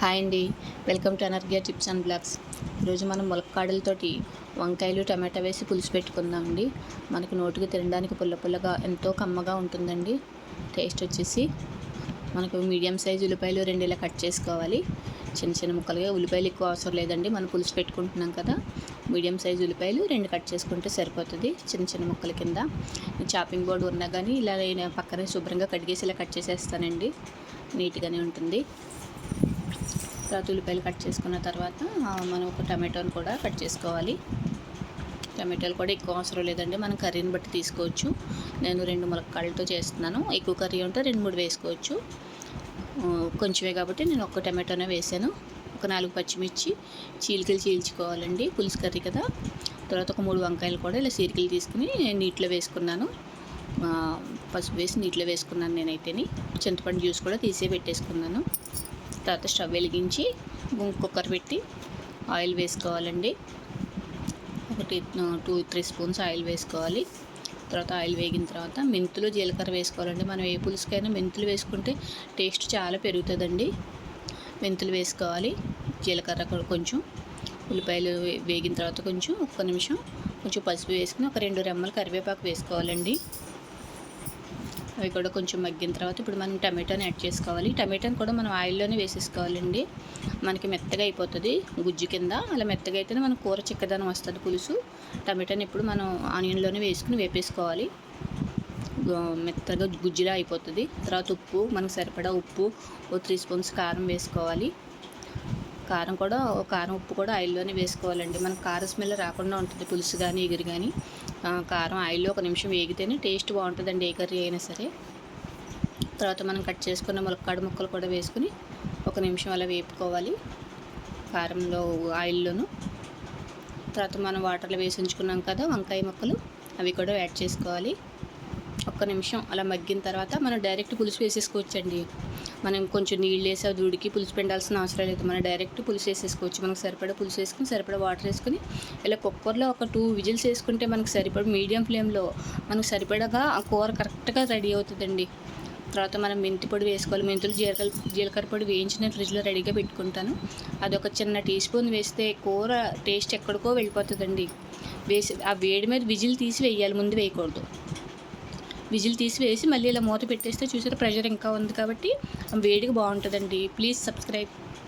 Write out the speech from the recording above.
Hi అండి, welcome to Anarghya tips and blogs. ఈరోజు మనం ములక్కాడలతోటి వంకాయలు టమాటా వేసి పులుసు పెట్టుకుందామండి. మనకి నోటికి తినడానికి పుల్ల పుల్లగా ఎంతో కమ్మగా ఉంటుందండి. టేస్ట్ వచ్చేసి మనకు మీడియం సైజు ఉల్లిపాయలు 2 ఇలా కట్ చేసుకోవాలి. చిన్న చిన్న ముక్కలుగా. ఉల్లిపాయలు ఎక్కువ అవసరం లేదండి, మనం పులుసు పెట్టుకుంటున్నాం కదా. మీడియం సైజు ఉల్లిపాయలు 2 కట్ చేసుకుంటే సరిపోతుంది, చిన్న చిన్న ముక్కల కింద. చాపింగ్ బోర్డు ఉన్నా కానీ ఇలా నేను పక్కనే శుభ్రంగా కడిగేసి ఇలా కట్ చేసేస్తానండి, నీట్గానే ఉంటుంది. తర్వాత ఉల్లిపాయలు కట్ చేసుకున్న తర్వాత మనం ఒక టమాటోని కూడా కట్ చేసుకోవాలి. టమాటాలు కూడా ఎక్కువ అవసరం లేదండి, మనం కర్రీని బట్టి తీసుకోవచ్చు. నేను 2 ములక్కాడలతో చేస్తున్నాను, ఎక్కువ కర్రీ ఉంటే 2-3 వేసుకోవచ్చు. కొంచెమే కాబట్టి నేను ఒక్క టమాటోనే వేసాను. ఒక 4 పచ్చిమిర్చి చీలికలు చీల్చుకోవాలండి, పులుసు కర్రీ కదా. తర్వాత ఒక 3 వంకాయలు కూడా ఇలా చీలికలు తీసుకుని నీటిలో వేసుకున్నాను. పసుపు వేసి నీటిలో వేసుకున్నాను నేనైతేని. చింతపండు జ్యూస్ కూడా తీసే పెట్టేసుకున్నాను. తర్వాత స్టవ్ వెలిగించి కుక్కర్ పెట్టి ఆయిల్ వేసుకోవాలండి. ఒకటి 2-3 స్పూన్స్ ఆయిల్ వేసుకోవాలి. తర్వాత ఆయిల్ వేగిన తర్వాత మెంతులు జీలకర్ర వేసుకోవాలండి. మనం ఏ పులుసుకైనా మెంతులు వేసుకుంటే టేస్ట్ చాలా పెరుగుతుందండి. మెంతులు వేసుకోవాలి, జీలకర్ర కొంచెం. ఉల్లిపాయలు వేగిన తర్వాత ఒక్క నిమిషం కొంచెం పసుపు వేసుకుని ఒక 2 రెమ్మలు కరివేపాకు వేసుకోవాలండి. అవి కూడా కొంచెం మగ్గిన తర్వాత ఇప్పుడు మనం టమాటాని యాడ్ చేసుకోవాలి. టమాటాని కూడా మనం ఆయిల్లోనే వేసేసుకోవాలండి, మనకి మెత్తగా అయిపోతుంది గుజ్జు కింద. అలా మెత్తగా అయితేనే మనకు కూర చిక్కదనం వస్తుంది పులుసు. టమాటాని ఇప్పుడు మనం ఆనియన్లోనే వేసుకుని వేపేసుకోవాలి, మెత్తగా గుజ్జులా అయిపోతుంది. తర్వాత ఉప్పు, మనకు సరిపడా ఉప్పు, 3 స్పూన్స్ కారం వేసుకోవాలి. కారం ఉప్పు కూడా ఆయిల్లోనే వేసుకోవాలండి, మనకు కారం స్మెల్ రాకుండా ఉంటుంది పులుసు కానీ ఎగురు కానీ. కారం ఆయిల్లో 1 నిమిషం వేగితేనే టేస్ట్ బాగుంటుందండి, ఏ కర్రీ అయినా సరే. తర్వాత మనం కట్ చేసుకున్న ములక్కాడ ముక్కలు కూడా వేసుకుని 1 నిమిషం అలా వేపుకోవాలి కారంలో ఆయిల్లోను. తర్వాత మనం వాటర్లో వేసి ఉంచుకున్నాం కదా వంకాయ ముక్కలు, అవి కూడా యాడ్ చేసుకోవాలి. 1 నిమిషం అలా మగ్గిన తర్వాత మనం డైరెక్ట్ పులుసు వేసేసుకోవచ్చండి. మనం కొంచెం నీళ్ళు వేసి అది ఉడికి పులుసు పిండాల్సిన అవసరం లేదు, మనం డైరెక్ట్ పులుసు వేసేసుకోవచ్చు. మనకు సరిపడా పులుసు వేసుకుని సరిపడా వాటర్ వేసుకుని ఇలా కుక్కర్లో ఒక 2 విజిల్స్ వేసుకుంటే మనకు సరిపడా మీడియం ఫ్లేమ్లో మనకు సరిపడగా ఆ కూర కరెక్ట్గా రెడీ అవుతుందండి. తర్వాత మనం మెంతి పొడి వేసుకోవాలి. మెంతులు జీలకర్ర పొడి వేయించిన ఫ్రిడ్జ్లో రెడీగా పెట్టుకుంటాను. అది ఒక చిన్న టీ స్పూన్ వేస్తే కూర టేస్ట్ ఎక్కడికో వెళ్ళిపోతుందండి. ఆ వేడి మీద విజిల్ తీసి వేయాలి, ముందు వేయకూడదు. విజిల్ తీసి వేసి మళ్ళీ ఇలా మూత పెట్టేస్తే చూసారా, ప్రెషర్ ఇంకా ఉంది కాబట్టి వేడిగా బాగుంటుందండి. Please subscribe.